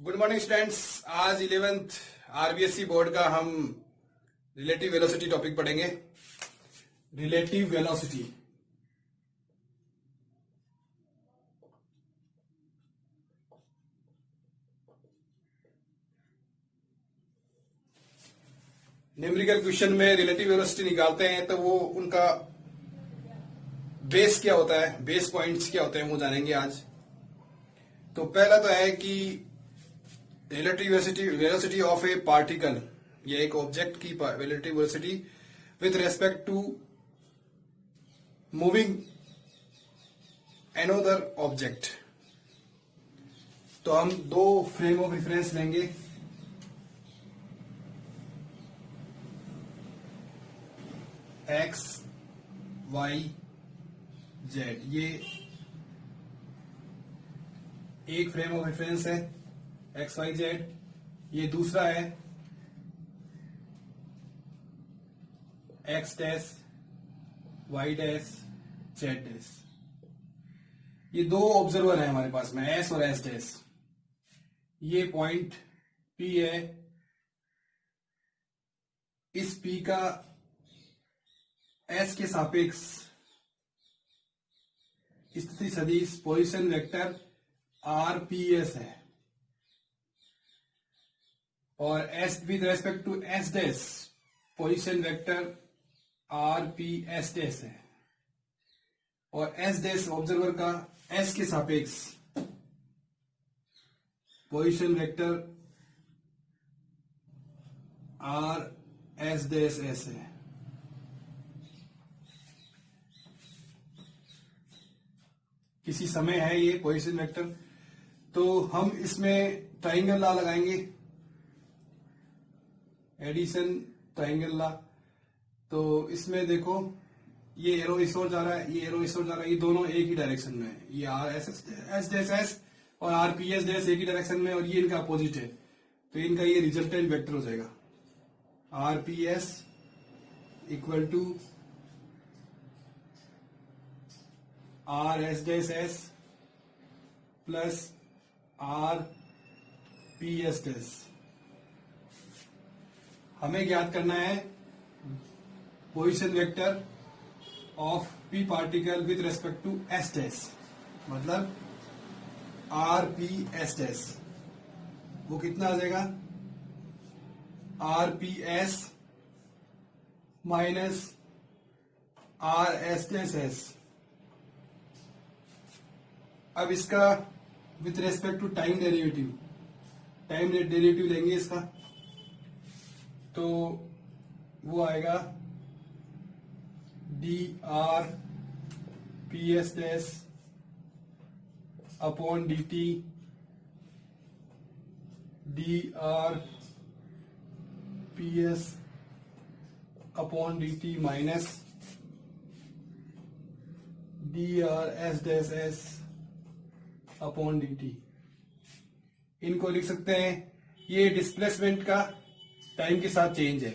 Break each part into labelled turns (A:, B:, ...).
A: Good morning students. आज 11th RBSE board का हम रिलेटिव वेलोसिटी टॉपिक पढ़ेंगे। रिलेटिव वेलोसिटी न्यूमेरिकल क्वेश्चन में रिलेटिव वेलोसिटी निकालते हैं तो वो उनका बेस क्या होता है, बेस पॉइंट्स क्या होते हैं वो जानेंगे आज। तो पहला तो है कि relative velocity of a particle, ये एक ऑब्जेक्ट की relative velocity with respect to moving another object. तो हम दो फ्रेम ऑफ रेफरेंस लेंगे। एक्स वाई जेड, ये एक फ्रेम ऑफ रेफरेंस है एक्स वाई जेड। ये दूसरा है X dash Y dash Z dash. ये दो ऑब्जर्वर है हमारे पास में, एस और एस डैश। ये पॉइंट पी है, इस पी का एस के सापेक्ष स्थिति सदिश पोजीशन वेक्टर आरपीएस है, और S with respect to S dash position vector RPS dash है, और एस डैश ऑब्जर्वर का एस के सापेक्ष position vector R S dash S है। किसी समय है ये पोजीशन वेक्टर, तो हम इसमें ट्राइंगल लॉ लगाएंगे, एडिशन ट्राइंगल लॉ। तो इसमें देखो ये एरो इस ओर जा रहा है, ये एरो इस ओर जा रहा है, ये दोनों एक ही डायरेक्शन में है। ये R S S dash S और आर पी एस डैश एक ही डायरेक्शन में, और ये इनका अपोजिट है। तो इनका ये रिजल्टेंट वेक्टर हो जाएगा R P S equal to R S dash S plus R P S dash. हमें ज्ञात करना है position vector of P particle with respect to S dash, मतलब आर पी एस डैश। वो कितना आ जाएगा, R P S minus R S dash S. अब इसका with respect to time derivative लेंगे इसका, तो वो आएगा D R P S dash upon D T D R P S upon D T minus D R S dash S upon D T. इनको लिख सकते हैं, ये डिस्प्लेसमेंट का टाइम के साथ चेंज है,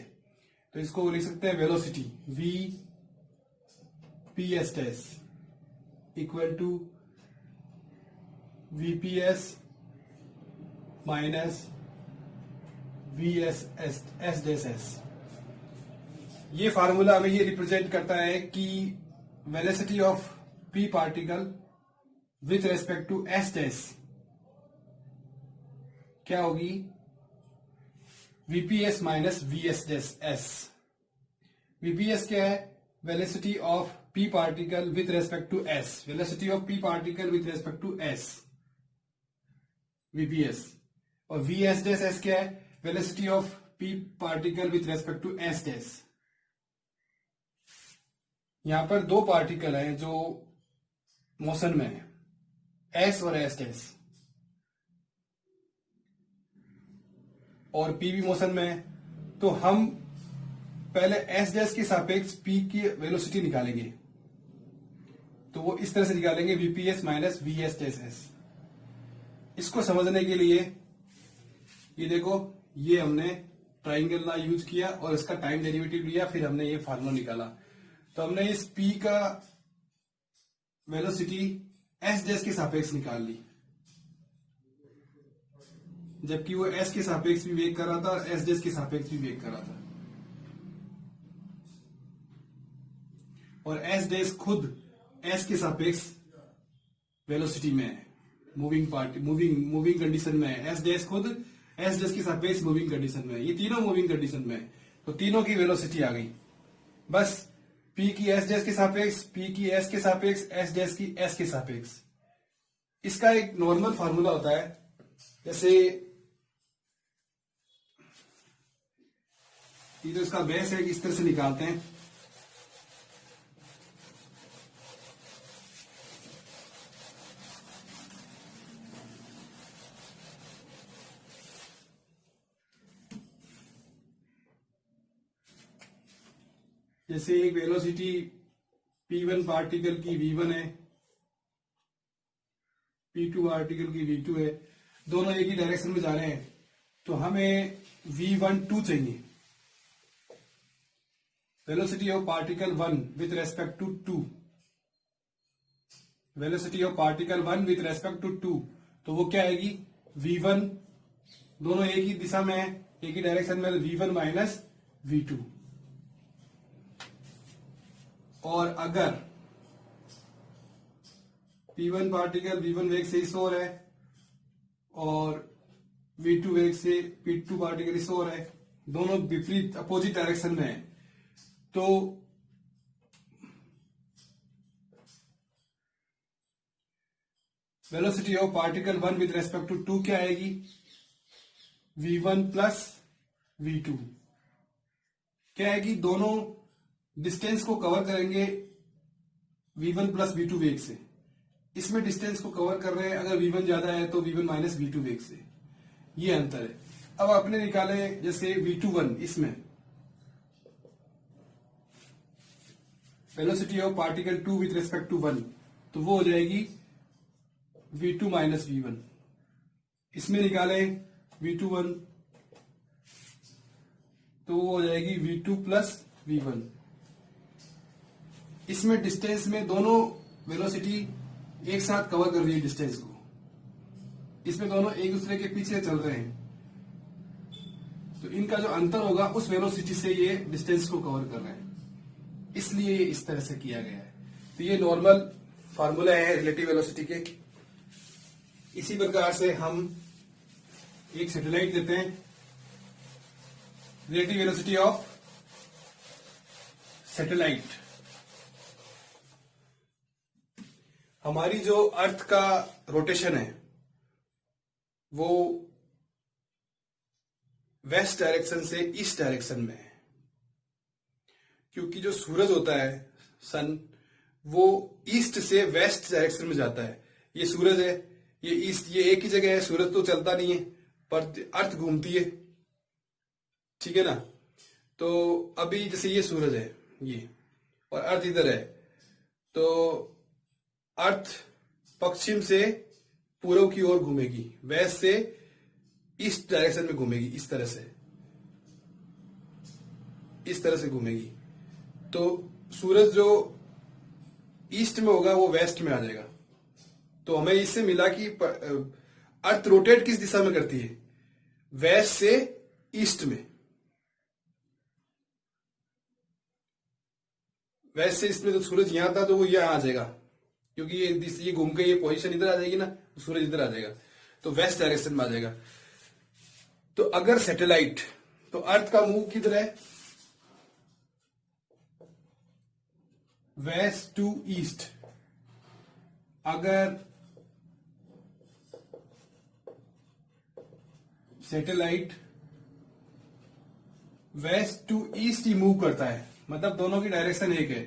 A: तो इसको लिख सकते हैं velocity V P S dash equal to V P S minus V S S dash S. ये फार्मूला हमें ये रिप्रेजेंट करता है कि velocity of P particle with respect to S dash क्या होगी, VPS minus VS dash S. VPS क्या है, velocity of P particle with respect to S, velocity of P particle with respect to S VPS. और VS dash S क्या है, velocity of P particle with respect to S dash. यहां पर दो particle हैं जो मोशन में है, एस और एस डैश, और पी भी मोशन में है। तो हम पहले एस डैश के सापेक्ष पी की वेलोसिटी निकालेंगे, तो वो इस तरह से निकालेंगे VPS minus VS dash S. इसको समझने के लिए ये देखो, ये हमने ट्राइंगल लॉ यूज किया और इसका टाइम डेरिवेटिव लिया, फिर हमने ये फार्मूला निकाला। तो हमने इस पी का वेलोसिटी एस डैश के सापेक्ष निकाल ली। जबकि वो एस के सापेक्ष भी वेग कर रहा था और एस डैश के सापेक्ष भी वेग कर रहा था। और एस डैश खुद एस के सापेक्ष वेलोसिटी में है, मूविंग कंडीशन में है। एस डैश खुद एस डैश के सापेक्ष मूविंग कंडीशन में है। ये तीनों मूविंग कंडीशन में है, तो तीनों की वेलोसिटी आ गई। बस पी की एस डैश के सापेक्ष, पी की एस के सापेक्ष, एस डैश की एस के सापेक्ष। इसका एक नॉर्मल फार्मूला होता है, जैसे ये जो इसका बेस है इस तरह से निकालते हैं। जैसे एक वेलोसिटी P1 पार्टिकल की V1 है, P2 पार्टिकल की V2 है, दोनों एक ही डायरेक्शन में जा रहे हैं, तो हमें V12 चाहिए। Velocity of particle 1 with respect to 2, velocity of particle 1 with respect to 2, तो वो क्या आएगी? V1, दोनों एक ही दिशा में है, एक ही डायरेक्शन में, V1 माइनस V2। और अगर P1 पार्टिकल V1 वेग से इस ओर है और V2 वेग से P2 पार्टिकल इस ओर है, दोनों विपरीत अपोजिट डायरेक्शन में है, तो velocity of particle 1 with respect to 2 क्या आएगी? V1 प्लस V2 क्या आएगी? दोनों डिस्टेंस को कवर करेंगे V1 प्लस V2 वेग से। इसमें डिस्टेंस को कवर कर रहे हैं, अगर V1 ज्यादा है तो V1 माइनस V2 वेग से, ये अंतर है। अब आपने निकाले जैसे V21, इसमें velocity of particle 2 with respect to 1, तो वो हो जाएगी V2 माइनस V1। इसमें निकाले V21, तो वो हो जाएगी V2 प्लस V1। इसमें डिस्टेंस में दोनों वेलोसिटी एक साथ कवर कर रही है डिस्टेंस को, इसमें दोनों एक दूसरे के पीछे चल रहे हैं, तो इनका जो अंतर होगा उस वेलोसिटी से ये डिस्टेंस को कवर कर रहे हैं, इसलिए ये इस तरह से किया गया है। तो ये नॉर्मल फार्मूला है रिलेटिव वेलोसिटी के। इसी प्रकार से हम एक सैटेलाइट लेते हैं, रिलेटिव वेलोसिटी ऑफ सैटेलाइट। हमारी जो अर्थ का रोटेशन है वो वेस्ट डायरेक्शन से ईस्ट डायरेक्शन में है, क्योंकि जो सूरज होता है सन, वो ईस्ट से वेस्ट डायरेक्शन में जाता है। ये सूरज है, ये ईस्ट, ये एक ही जगह है, सूरज तो चलता नहीं है पर अर्थ घूमती है, ठीक है ना। तो अभी जैसे ये सूरज है ये, और अर्थ इधर है, तो अर्थ पश्चिम से पूर्व की ओर घूमेगी, वेस्ट से ईस्ट डायरेक्शन में घूमेगी, इस तरह से घूमेगी। तो सूरज जो ईस्ट में होगा वो वेस्ट में आ जाएगा। तो हमें इससे मिला कि अर्थ रोटेट किस दिशा में करती है? वेस्ट से ईस्ट में। वेस्ट से ईस्ट में, तो सूरज यहां था तो वो यहां आ जाएगा, क्योंकि ये घूम के ये पोजीशन इधर आ जाएगी ना, तो सूरज इधर आ जाएगा, तो वेस्ट डायरेक्शन में आ जाएगा। तो अगर सैटेलाइट, तो अर्थ का मूव किधर है? West to east. अगर सैटेलाइट वेस्ट टू ईस्ट ही मूव करता है, मतलब दोनों की डायरेक्शन एक है,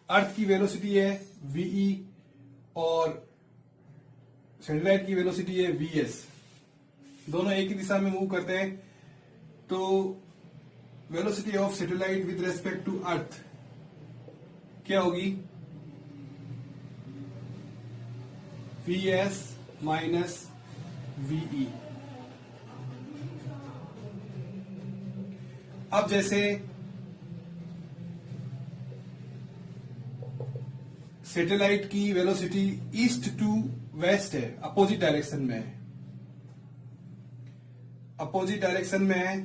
A: अर्थ की वेलोसिटी है VE और सैटेलाइट की वेलोसिटी है VS, दोनों एक ही दिशा में मूव करते हैं, तो velocity of satellite with respect to earth क्या होगी? VS minus VE। अब जैसे सैटेलाइट की वेलोसिटी ईस्ट टू वेस्ट है, अपोजिट डायरेक्शन में है, अपोजिट डायरेक्शन में है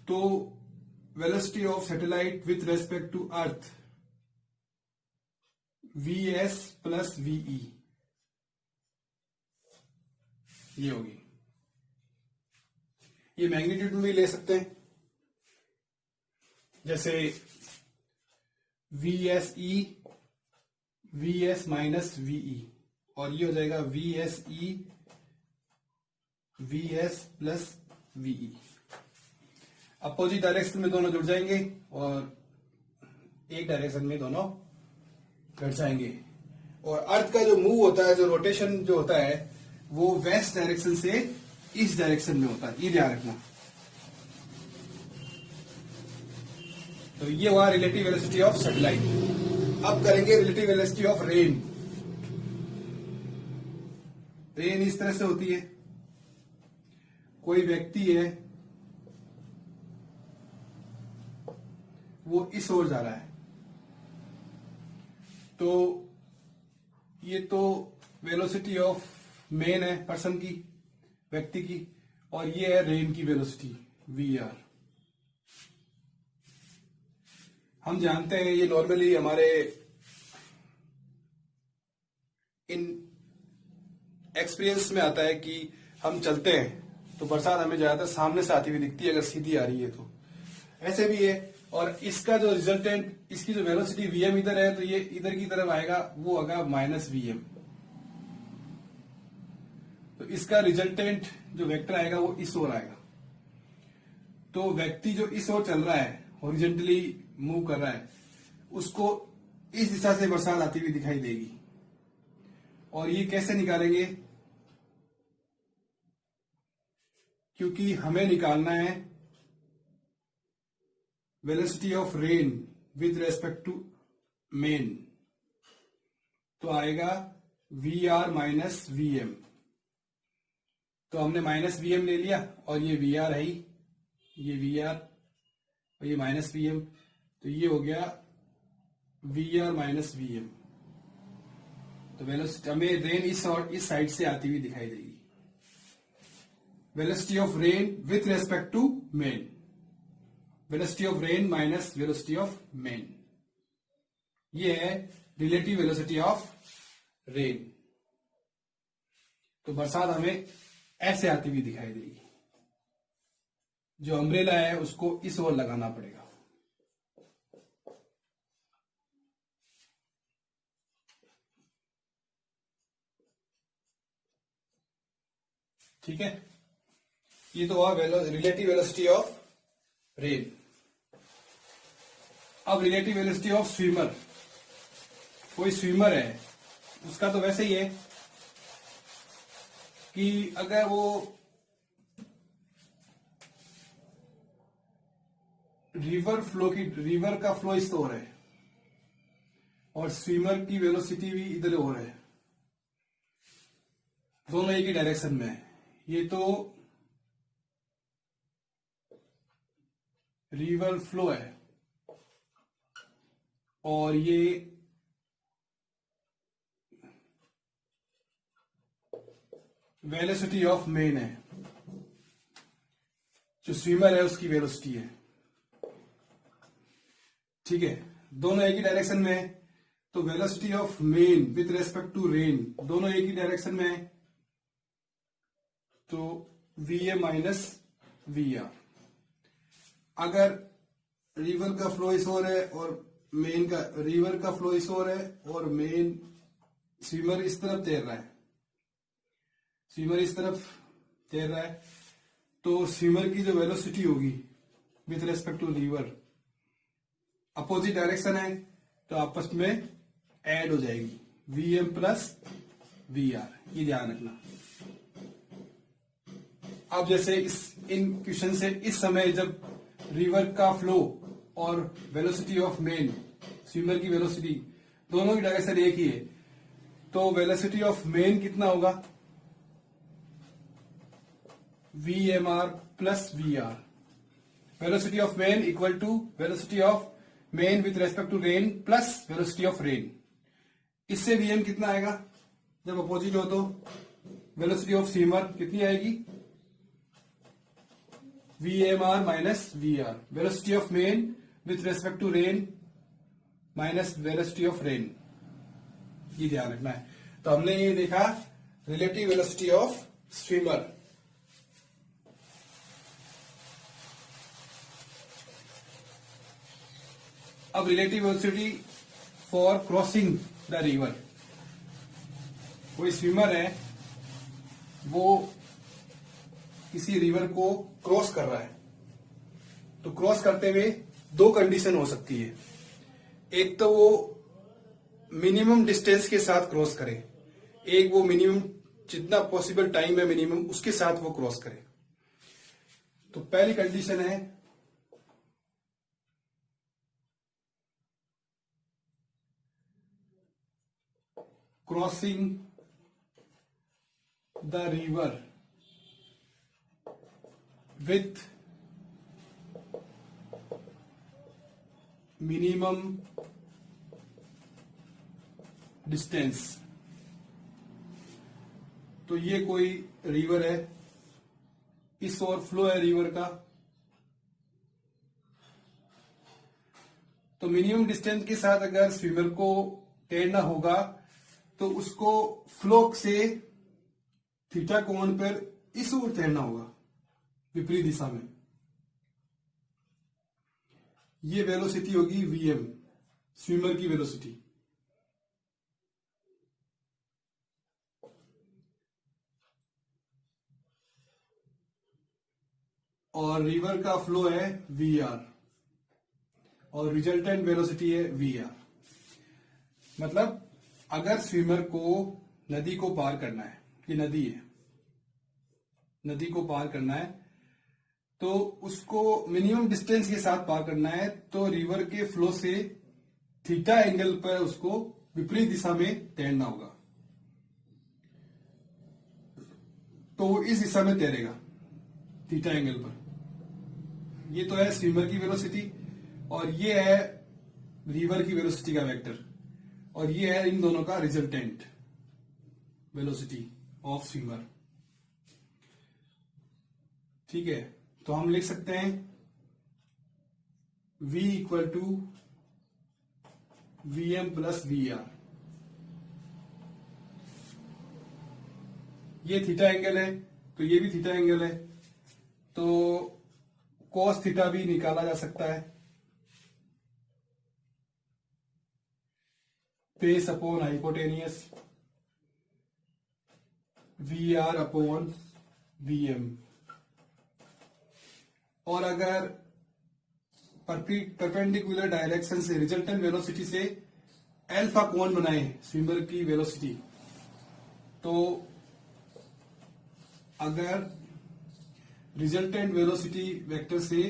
A: तो velocity of satellite with respect to earth vs plus VE ये होगी। ये मैग्नीट्यूड में भी ले सकते हैं, जैसे VSE VS माइनस VE, और ये हो जाएगा VSE VS plus VE। Opposite direction में दोनों जुड़ जाएंगे और एक डायरेक्शन में दोनों घट जाएंगे। और अर्थ का जो मूव होता है, जो रोटेशन जो होता है, वो वेस्ट डायरेक्शन से इस डायरेक्शन में होता है, ये ध्यान रखना। तो ये हुआ रिलेटिव वेलोसिटी ऑफ सैटेलाइट। अब करेंगे relative velocity of rain. Rain इस तरह से होती है, कोई व्यक्ति है वो इस ओर जा रहा है, तो ये तो वेलोसिटी ऑफ मेन है, पर्सन की, व्यक्ति की, और ये है रेन की वेलोसिटी VR। हम जानते हैं ये नॉर्मली हमारे इन एक्सपीरियंस में आता है कि हम चलते हैं तो बरसात हमें ज्यादातर सामने से आती हुई दिखती है, अगर सीधी आ रही है तो। ऐसे भी है, और इसका जो रिजल्टेंट, इसकी जो वेलोसिटी VM इधर है, तो ये इधर की तरफ आएगा, वो होगा माइनस VM। तो इसका रिजल्टेंट जो वेक्टर आएगा वो इस ओर आएगा। तो व्यक्ति जो इस ओर चल रहा है, हॉरिजॉन्टली मूव कर रहा है, उसको इस दिशा से बरसात आती हुई दिखाई देगी। और ये कैसे निकालेंगे? क्योंकि हमें निकालना है velocity of rain with respect to man, तो आएगा VR माइनस VM। तो हमने माइनस VM ले लिया, और ये VR है ही, ये VR और ये माइनस VM, तो ये हो गया VR माइनस VM। तो वेलोसिटी हमें रेन इस साइड से आती हुई दिखाई देगी। Velocity of rain with respect to man, velocity of rain minus velocity of man, ये है रिलेटिव वेलोसिटी ऑफ रेन। तो बरसात हमें ऐसे आती हुई दिखाई देगी। जो अम्ब्रेला है उसको इस ओर लगाना पड़ेगा। ठीक है, ये तो हुआ रिलेटिव वेलोसिटी ऑफ रेन। अब रिलेटिव वेलोसिटी ऑफ स्विमर। कोई स्विमर है, उसका तो वैसे ही है कि अगर वो रिवर का फ्लो इस ओर है और स्विमर की वेलोसिटी भी इधर ओर है, दोनों एक ही डायरेक्शन में है। ये तो रिवर फ्लो है और ये वेलोसिटी ऑफ मेन है, जो स्विमर है उसकी वेलोसिटी है। ठीक है, दोनों एक ही डायरेक्शन में है, तो velocity of man with respect to rain, दोनों एक ही डायरेक्शन में है, तो VM माइनस VR। अगर रिवर का फ्लो इस ओर है और मेन का, रिवर का फ्लो इस ओर है और मेन स्विमर इस तरफ तैर रहा है, स्विमर इस तरफ तैर रहा है, तो स्विमर की जो वेलोसिटी होगी with respect to river, opposite direction है तो आपस में ऐड हो जाएगी, VM प्लस VR। ये ध्यान रखना। अब जैसे इन क्वेश्चन से इस समय जब रिवर का फ्लो और वेलोसिटी ऑफ मेन, स्विमर की वेलोसिटी, दोनों की डायरेक्शन एक ही है, तो वेलोसिटी ऑफ मेन कितना होगा? VMR plus VR। Velocity of man equal to velocity of man with respect to rain plus velocity of rain. इससे VM कितना आएगा जब अपोजिट हो? तो वेलोसिटी ऑफ स्विमर कितनी आएगी, VMR minus VR। Velocity of man with respect to rain minus velocity of rain, ये ध्यान रखना है। तो हमने ये देखा रिलेटिव वेलोसिटी ऑफ स्विमर। अब relative velocity for crossing the river. कोई स्विमर है, वो किसी रिवर को क्रॉस कर रहा है, तो क्रॉस करते हुए दो कंडीशन हो सकती है। एक तो वो मिनिमम डिस्टेंस के साथ क्रॉस करे, एक वो मिनिमम जितना पॉसिबल टाइम है मिनिमम उसके साथ वो क्रॉस करे। तो पहली कंडीशन है crossing the river with minimum distance. तो ये कोई रिवर है, इस ओर फ्लो है रिवर का, तो मिनिमम डिस्टेंस के साथ अगर स्विमर को तैरना होगा तो उसको फ्लो से थीटा कोण पर इस ओर तैरना होगा, विपरीत दिशा में। ये वेलोसिटी होगी VM, स्विमर की वेलोसिटी। और रिवर का फ्लो है VR और रिजल्टेंट वेलोसिटी है VR। मतलब अगर स्विमर को नदी को पार करना है, ये नदी है, नदी को पार करना है तो उसको मिनिमम डिस्टेंस के साथ पार करना है, तो रिवर के फ्लो से थीटा एंगल पर उसको विपरीत दिशा में तैरना होगा। तो वो इस दिशा में तैरेगा थीटा एंगल पर। ये तो है स्विमर की वेलोसिटी और ये है रिवर की वेलोसिटी का वेक्टर, और ये है इन दोनों का रिजल्टेंट वेलोसिटी ऑफ स्विमर। ठीक है, तो हम लिख सकते हैं V equal to VM plus VR। ये थीटा एंगल है तो ये भी थीटा एंगल है, तो cos थीटा भी निकाला जा सकता है। Base upon hypotenuse VR upon VM। और अगर परपेंडिकुलर डायरेक्शन से रिजल्टेंट वेलोसिटी से अल्फा कोण बनाए स्विमर की वेलोसिटी, तो अगर रिजल्टेंट वेलोसिटी वेक्टर से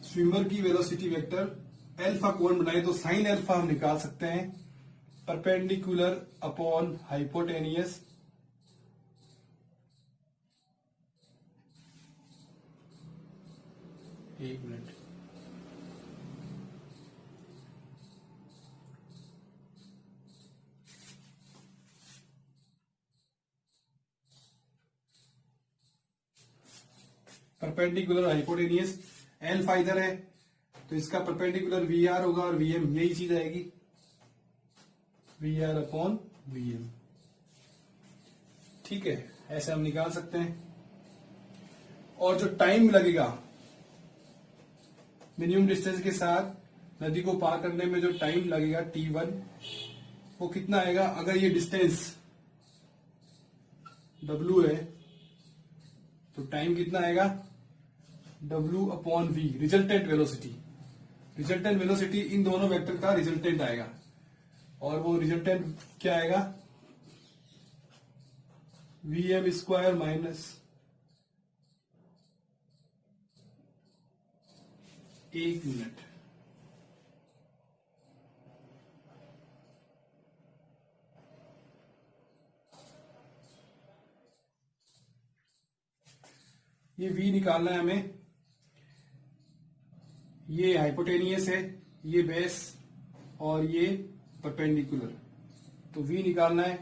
A: स्विमर की वेलोसिटी वेक्टर अल्फा कोण बनाए तो साइन अल्फा हम निकाल सकते हैं परपेंडिकुलर अपॉन हाइपोटेनियस एक मिनट। परपेंडिकुलर हाइपोटेनियस अल्फा इधर है तो इसका परपेंडिकुलर VR होगा और VM यही चीज आएगी, VR अपॉन VM। ठीक है, ऐसे हम निकाल सकते हैं। और जो टाइम लगेगा मिनिमम डिस्टेंस के साथ नदी को पार करने में, जो टाइम लगेगा T1, वो कितना आएगा? अगर ये डिस्टेंस W है तो टाइम कितना आएगा? W upon V, resultant velocity. Resultant velocity इन दोनों वेक्टर का रिजल्टेंट आएगा, और वो रिजल्टेंट क्या आएगा? VM square minus 1 minute. ये V निकालना है हमें। ये हाइपोटेनियस है, ये बेस और ये परपेंडिकुलर, तो V निकालना है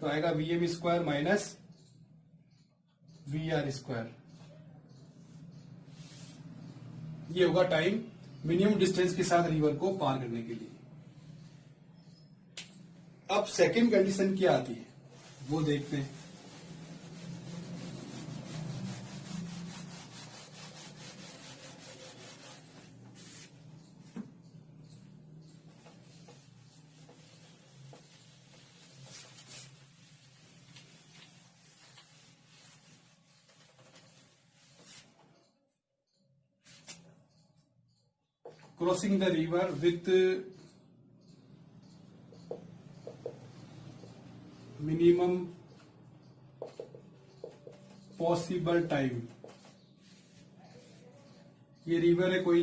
A: तो आएगा VM स्क्वायर माइनस VR²। ये होगा टाइम मिनिमम डिस्टेंस के साथ रिवर को पार करने के लिए। अब सेकंड कंडीशन क्या आती है वो देखते हैं। crossing the river with minimum possible time। ये रिवर है कोई,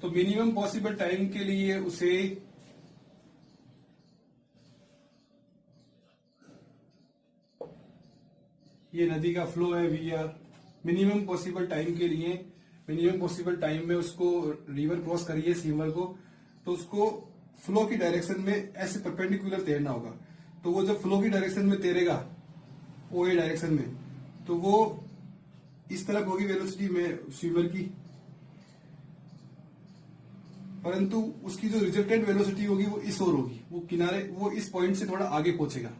A: तो मिनिमम पॉसिबल टाइम के लिए उसे ये नदी का फ्लो है VR। मिनिमम पॉसिबल टाइम के लिए, मिनिमम पॉसिबल टाइम में उसको रिवर क्रॉस करिए स्विमर को, तो उसको फ्लो की डायरेक्शन में ऐसे परपेंडिकुलर तैरना होगा। तो वो जब फ्लो की डायरेक्शन में तैरेगा OA डायरेक्शन में, तो वो इस तरफ होगी वेलोसिटी में स्विमर की, परंतु उसकी जो रिजल्टेंट वेलोसिटी होगी वो इस ओर होगी, वो किनारे, वो इस पॉइंट से थोड़ा आगे पहुंचेगा।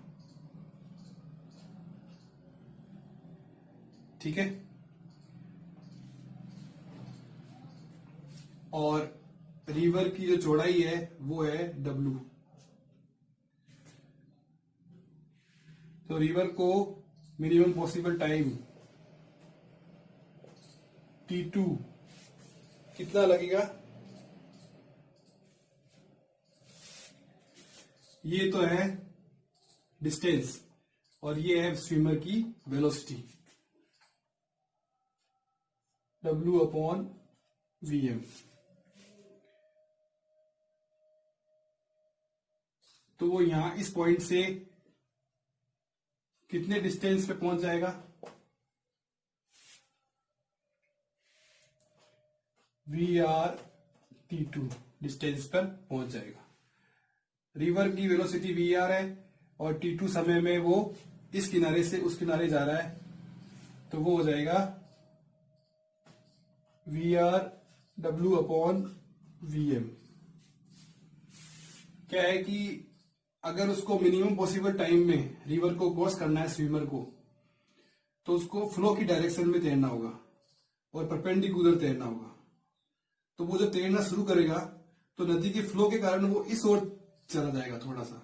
A: ठीक है। और रिवर की जो चौड़ाई है वो है W। तो रिवर को मिनिमम पॉसिबल टाइम T2 कितना लगेगा? ये तो है डिस्टेंस और ये है स्विमर की वेलोसिटी W/VM। तो वो यहां इस पॉइंट से कितने डिस्टेंस पे पहुंच जाएगा? VR/T2 डिस्टेंस पर पहुंच जाएगा। रिवर की वेलोसिटी VR है और T2 समय में वो इस किनारे से उस किनारे जा रहा है, तो वो हो जाएगा VR/W/VM। क्या है कि अगर उसको मिनिमम पॉसिबल टाइम में रिवर को क्रॉस करना है स्विमर को, तो उसको फ्लो की डायरेक्शन में तैरना होगा और परपेंडिकुलर तैरना होगा। तो वो जब तैरना शुरू करेगा तो नदी के फ्लो के कारण वो इस ओर चला जाएगा थोड़ा सा।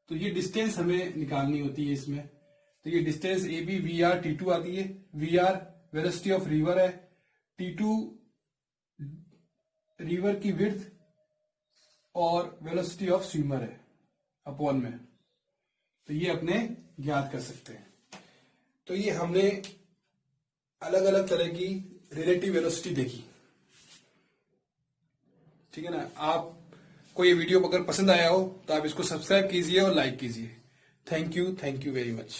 A: तो ये डिस्टेंस हमें निकालनी होती है इसमें। तो ये डिस्टेंस AB VR/T2 आती है। VR वेलोसिटी ऑफ रिवर है, T2 रिवर की विड्थ और वेलोसिटी ऑफ स्विमर है अपॉन में। तो ये अपने ज्ञात कर सकते हैं। तो ये हमने अलग अलग तरह की रिलेटिव वेलोसिटी देखी। ठीक है ना। आपको ये वीडियो अगर पसंद आया हो तो आप इसको सब्सक्राइब कीजिए और लाइक कीजिए। Thank you very much.